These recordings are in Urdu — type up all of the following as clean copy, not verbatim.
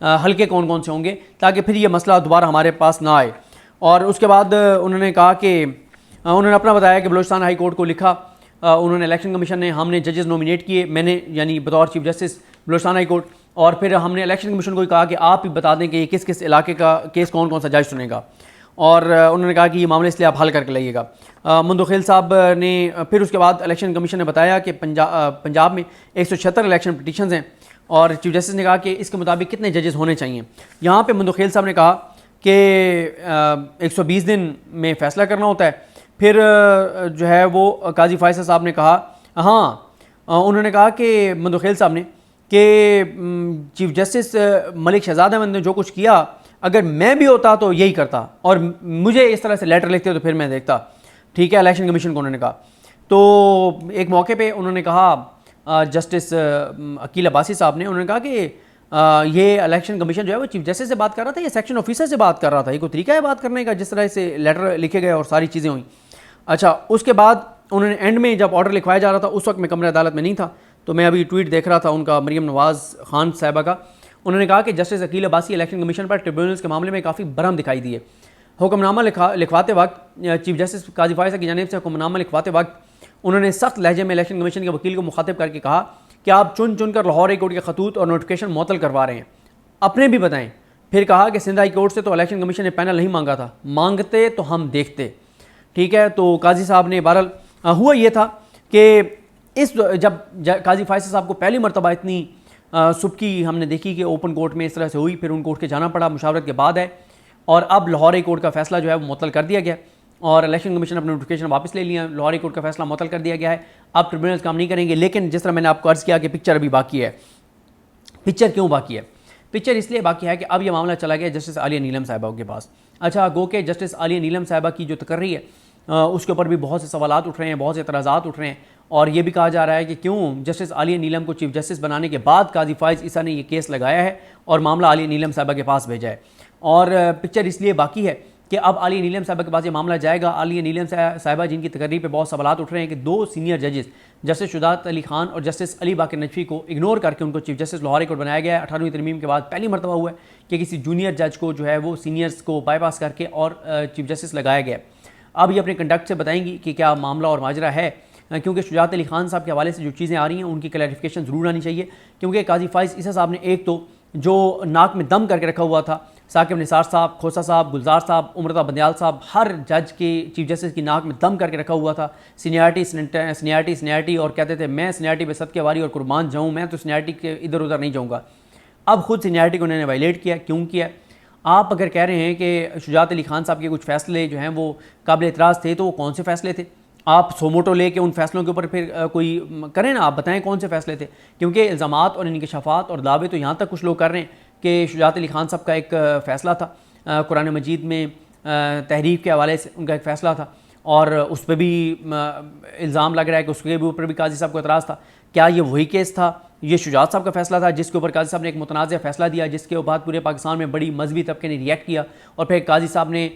حلقے کون کون سے ہوں گے، تاکہ پھر یہ مسئلہ دوبارہ ہمارے پاس نہ آئے۔ اور اس کے بعد انہوں نے کہا کہ انہوں نے اپنا بتایا کہ بلوچستان ہائی کورٹ کو لکھا، انہوں نے الیکشن کمیشن نے، ہم نے ججز نومینیٹ کیے، میں نے یعنی بطور chief justice Balochistan high court, اور پھر ہم نے الیکشن کمیشن کو کہا کہ آپ ہی بتا دیں کہ یہ کس کس علاقے کا کیس کون کون سا جج سنے گا، اور انہوں نے کہا کہ یہ معاملے اس لیے آپ حل کر کے لائیے گا۔ مندوخیل صاحب نے پھر اس کے بعد الیکشن کمیشن نے بتایا کہ پنجاب میں 176 الیکشن پٹیشنز ہیں، اور چیف جسٹس نے کہا کہ اس کے مطابق کتنے ججز ہونے چاہیے۔ یہاں پہ مندوخیل صاحب نے کہا کہ 120 دن میں فیصلہ کرنا ہوتا ہے۔ پھر جو ہے وہ قاضی فائصل صاحب نے کہا، ہاں انہوں نے کہا کہ مندوخیل صاحب نے کہ چیف جسٹس ملک شہزاد احمد نے جو کچھ کیا، اگر میں بھی ہوتا تو یہی کرتا، اور مجھے اس طرح سے لیٹر لکھتے تو پھر میں دیکھتا، ٹھیک ہے، الیکشن کمیشن کو انہوں نے کہا۔ تو ایک موقع پہ انہوں نے کہا جسٹس عقیل عباسی صاحب نے، انہوں نے کہا کہ یہ الیکشن کمیشن جو ہے وہ چیف جسٹس سے بات کر رہا تھا یا سیکشن آفیسر سے بات کر رہا تھا، یہ کوئی طریقہ ہے بات کرنے کا جس طرح سے لیٹر لکھے گئے اور ساری چیزیں ہوئیں۔ اچھا، اس کے بعد انہوں نے اینڈ میں جب آرڈر لکھوایا جا رہا تھا، اس وقت میں کمرہ عدالت میں نہیں تھا، تو میں ابھی ٹویٹ دیکھ رہا تھا ان کا، مریم نواز خان صاحبہ کا، انہوں نے کہا کہ justice Aqeel Abbasi election commission پر ٹریبیونلز کے معاملے میں کافی برہم دکھائی دیے۔ حکم نامہ لکھواتے وقت چیف جسٹس قاضی فائصل کی جانب سے حکم نامہ لکھواتے وقت انہوں نے سخت لہجے میں الیکشن کمیشن کے وکیل کو مخاطب کر کے کہا کہ آپ چن چن کر لاہور ہائی کورٹ کے خطوط اور نوٹیفکیشن معطل کروا رہے ہیں، اپنے بھی بتائیں۔ پھر کہا کہ سندھ ہائی کورٹ سے تو الیکشن کمیشن نے پینل نہیں مانگا تھا، مانگتے تو ہم دیکھتے، ٹھیک ہے۔ تو قاضی صاحب نے بہرحال ہوا یہ تھا کہ جب قاضی فائصل صاحب کو پہلی مرتبہ اتنی سبکی ہم نے دیکھی کہ اوپن کورٹ میں اس طرح سے ہوئی، پھر ان کورٹ کے جانا پڑا، مشاورت کے بعد ہے، اور اب لاہور ہائی کورٹ کا فیصلہ جو ہے وہ معطل کر دیا گیا، اور الیکشن کمیشن اپنے نوٹیفکیشن واپس لے لیا، لاہور ہائی کورٹ کا فیصلہ معطل کر دیا گیا ہے، اب ٹریبیونلز کام نہیں کریں گے۔ لیکن جس طرح میں نے آپ کو عرض کیا کہ پکچر ابھی باقی ہے۔ پکچر کیوں باقی ہے؟ پکچر اس لیے باقی ہے کہ اب یہ معاملہ چلا گیا جسٹس عالیہ نیلم صاحبہ کے پاس۔ اچھا، گو کہ جسٹس عالیہ نیلم صاحبہ کی جو تقرری ہے اس کے اوپر بھی بہت سے سوالات اٹھ رہے ہیں، بہت سے اعتراضات اٹھ رہے ہیں، اور یہ بھی کہا جا رہا ہے کہ کیوں جسٹس عالیہ نیلم کو چیف جسٹس بنانے کے بعد قاضی فائز عیسیٰ نے یہ کیس لگایا ہے اور معاملہ عالیہ نیلم صاحبہ کے پاس بھیجا ہے۔ اور پکچر اس لیے باقی ہے کہ اب عالیہ نیلم صاحبہ کے پاس یہ معاملہ جائے گا۔ عالیہ نیلم صاحبہ جن کی تقرری پہ بہت سوالات اٹھ رہے ہیں کہ 2 سینئر ججز جسٹس شجاعت علی خان اور جسٹس علی باقر نجفی کو اگنور کر کے ان کو chief justice Lahore high court بنایا گیا ہے۔ 18ویں ترمیم کے بعد پہلی مرتبہ ہوا ہے کہ کسی جونیئر جج کو جو ہے وہ سینئرز کو بائی پاس کر کے اور چیف جسٹس لگایا گیا ہے۔ اب یہ اپنے کنڈکٹ سے بتائیں گی کہ کیا معاملہ اور ماجرا ہے، کیونکہ شجاعت علی خان صاحب کے حوالے سے جو چیزیں آ رہی ہیں ان کی کلیریفیکیشن ضرور آنی چاہیے، کیونکہ قاضی فائز عیسیٰ صاحب نے ایک تو جو ناک میں دم کر کے رکھا ہوا تھا، ثاقب نثار صاحب، کھوسہ صاحب، گلزار صاحب، امرتا بندیال صاحب، ہر جج کے چیف جسٹس کی ناک میں دم کر کے رکھا ہوا تھا، سینیارٹی، اور کہتے تھے میں سینیارٹی پہ صدقے واری اور قربان جاؤں، میں تو سینیارٹی کے ادھر ادھر نہیں جاؤں گا۔ اب خود سینیارٹی کو انہوں نے وائلیٹ کیا، کیوں کیا؟ آپ اگر کہہ رہے ہیں کہ شجاعت علی خان صاحب کے کچھ فیصلے جو ہیں وہ قابل اعتراض تھے، تو وہ کون سے فیصلے تھے؟ آپ سوموٹو لے کے ان فیصلوں کے اوپر پھر کوئی کریں نا، آپ بتائیں کون سے فیصلے تھے، کیونکہ الزامات اور انکشافات اور دعوے تو یہاں تک کچھ لوگ کر رہے ہیں کہ شجاعت علی خان صاحب کا ایک فیصلہ تھا قرآن مجید میں تحریف کے حوالے سے، ان کا ایک فیصلہ تھا، اور اس پہ بھی الزام لگ رہا ہے کہ اس کے اوپر بھی قاضی صاحب کو اعتراض تھا۔ کیا یہ وہی کیس تھا؟ یہ شجاعت صاحب کا فیصلہ تھا جس کے اوپر قاضی صاحب نے ایک متنازع فیصلہ دیا، جس کے بعد پورے پاکستان میں بڑی مذہبی طبقے نے ریئیکٹ کیا، اور پھر قاضی صاحب نے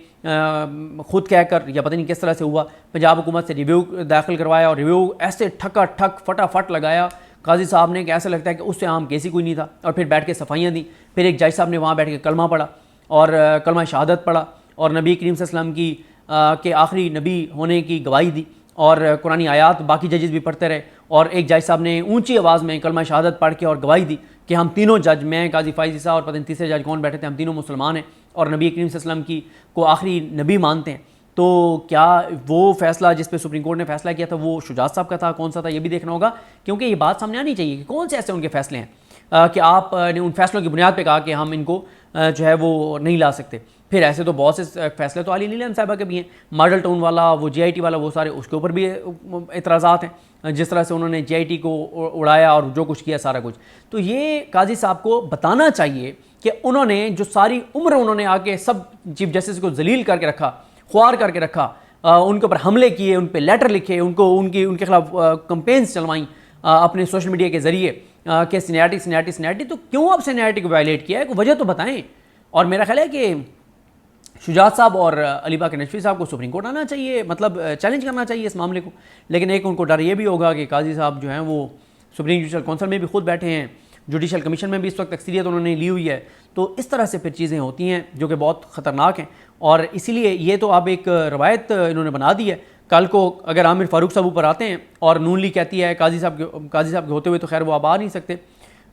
خود کہہ کر یا پتہ نہیں کس طرح سے ہوا پنجاب حکومت سے ریویو داخل کروایا، اور ریویو ایسے ٹھکا ٹھک فٹافٹ لگایا قاضی صاحب نے کہ ایسا لگتا ہے کہ اس سے عام کیس ہی کوئی نہیں تھا، اور پھر بیٹھ کے صفائیاں دیں۔ پھر ایک جج صاحب نے وہاں بیٹھ کے کلمہ پڑھا اور کلمہ شہادت پڑھا، اور نبی کریم صلی اللہ علیہ وسلم کی کہ آخری نبی ہونے کی گواہی دی، اور قرآنی آیات باقی ججز بھی پڑھتے رہے، اور ایک جج صاحب نے اونچی آواز میں کلمہ شہادت پڑھ کے اور گواہی دی کہ ہم تینوں جج، میں قاضی فائز عیسیٰ اور پتہ نہیں تیسرے جج کون بیٹھے تھے، ہم تینوں مسلمان ہیں اور نبی کریم صلی اللہ علیہ وسلم کی کو آخری نبی مانتے ہیں۔ تو کیا وہ فیصلہ جس پہ سپریم کورٹ نے فیصلہ کیا تھا وہ شجاعت صاحب کا تھا، کون سا تھا، یہ بھی دیکھنا ہوگا، کیونکہ یہ بات سامنے آنی چاہیے کہ کون سے ایسے ان کے فیصلے ہیں کہ آپ نے ان فیصلوں کی بنیاد پہ کہا کہ ہم ان کو جو ہے وہ نہیں لا سکتے۔ پھر ایسے تو بہت سے فیصلے تو عالیہ نیلم صاحبہ کے بھی ہیں، ماڈل ٹاؤن والا، وہ جے آئی ٹی والا، وہ سارے اس کے اوپر بھی اعتراضات ہیں، جس طرح سے انہوں نے جے آئی ٹی کو اڑایا اور جو کچھ کیا سارا کچھ۔ تو یہ قاضی صاحب کو بتانا چاہیے کہ انہوں نے جو ساری عمر انہوں نے آ کے سب چیف جسٹس کو ذلیل کر کے رکھا، خوار کر کے رکھا، ان کے اوپر حملے کیے، ان پہ لیٹر لکھے، ان کے خلاف کمپینز چلوائیں اپنے سوشل میڈیا کے ذریعے کہ سینیارٹی، تو کیوں آپ سینیارٹی کو وائلیٹ کیا ہے؟ کوئی وجہ تو بتائیں۔ اور میرا خیال ہے کہ شجاعت صاحب اور علی باقر نجفی صاحب کو سپریم کورٹ آنا چاہیے، مطلب چیلنج کرنا چاہیے اس معاملے کو، لیکن ایک ان کو ڈر یہ بھی ہوگا کہ قاضی صاحب جو ہیں وہ سپریم جوڈیشل کونسل میں بھی خود بیٹھے ہیں، جوڈیشل کمیشن میں بھی اس وقت اکثریت انہوں نے لی ہوئی ہے. تو اس طرح سے پھر چیزیں ہوتی ہیں جو کہ بہت خطرناک ہیں, اور اسی لیے یہ تو اب ایک روایت انہوں نے بنا دی ہے. کل کو اگر عامر فاروق صاحب اوپر آتے ہیں اور نون لیگ کہتی ہے قاضی صاحب کے ہوتے ہوئے تو خیر وہ اب آ نہیں سکتے,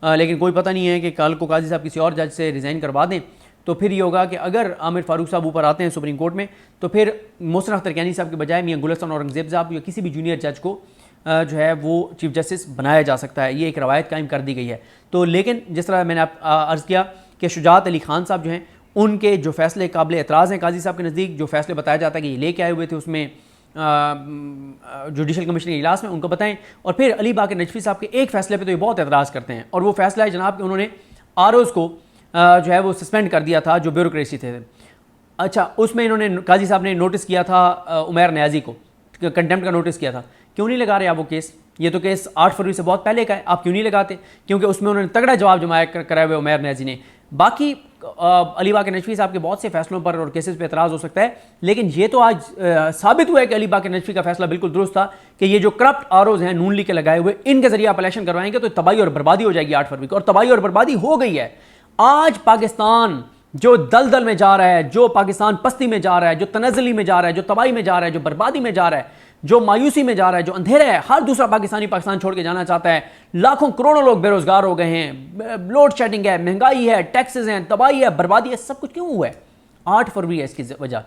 لیکن کوئی پتہ نہیں ہے کہ کل کو قاضی صاحب کسی اور جج سے ریزائن کروا دیں تو پھر یہ ہوگا کہ اگر عامر فاروق صاحب اوپر آتے ہیں سپریم کورٹ میں تو پھر محسن اختر کیانی صاحب کے بجائے میاں گلستان اورنگزیب صاحب یا کسی بھی جونیئر جج کو جو ہے وہ چیف جسٹس بنایا جا سکتا ہے. یہ ایک روایت قائم کر دی گئی ہے. تو لیکن جس طرح میں نے عرض کیا کہ شجاعت علی خان صاحب جو ہیں ان کے جو فیصلے قابل اعتراض ہیں قاضی صاحب کے نزدیک, جو فیصلے بتایا جاتا ہے کہ یہ لے کے آئے ہوئے تھے اس میں جوڈیشل کمیشن کے اجلاس میں, ان کو بتائیں. اور پھر علی باقر نجفی صاحب کے ایک فیصلے پہ تو یہ بہت اعتراض کرتے ہیں, اور وہ فیصلہ ہے جناب کہ انہوں نے آروز کو جو ہے وہ سسپینڈ کر دیا تھا جو بیوروکریسی تھے. اچھا, اس میں انہوں نے قاضی صاحب نے نوٹس کیا تھا عمیر نیازی کو, کنٹمپٹ کا نوٹس کیا تھا. کیوں نہیں لگا رہے آپ وہ کیس؟ یہ تو کیس 8 فروری سے بہت پہلے کا ہے, آپ کیوں نہیں لگاتے؟ کیونکہ اس میں انہوں نے تگڑا جواب جمایا کرائے ہوئے عمیر نیازی نے. باقی علی باقر نجفی صاحب کے بہت سے فیصلوں پر اور کیسز پہ اعتراض ہو سکتا ہے, لیکن یہ تو آج ثابت ہوا ہے کہ علی باقر نجفی کا فیصلہ بالکل درست تھا کہ یہ جو کرپٹ آروز ہیں نون لیگ کے لگائے ہوئے, ان کے ذریعے آپ الیکشن کروائیں گے تو تباہی اور بربادی ہو جائے گی 8 فروری کو, اور تباہی اور بربادی ہو گئی ہے. آج پاکستان جو دلدل میں جا رہا ہے, جو پاکستان پستی میں جا رہا ہے, جو تنزلی میں جا رہا ہے, جو تباہی میں جا رہا ہے, جو بربادی میں جا رہا ہے, جو مایوسی میں جا رہا ہے, جو اندھیرا ہے, ہر دوسرا پاکستانی پاکستان چھوڑ کے جانا چاہتا ہے. لاکھوں کروڑوں لوگ بے روزگار ہو گئے ہیں, لوڈ شیڈنگ ہے, مہنگائی ہے, ٹیکسز ہیں, تباہی ہے, بربادی ہے. سب کچھ کیوں ہوا ہے؟ 8 فروری ہے اس کی وجہ.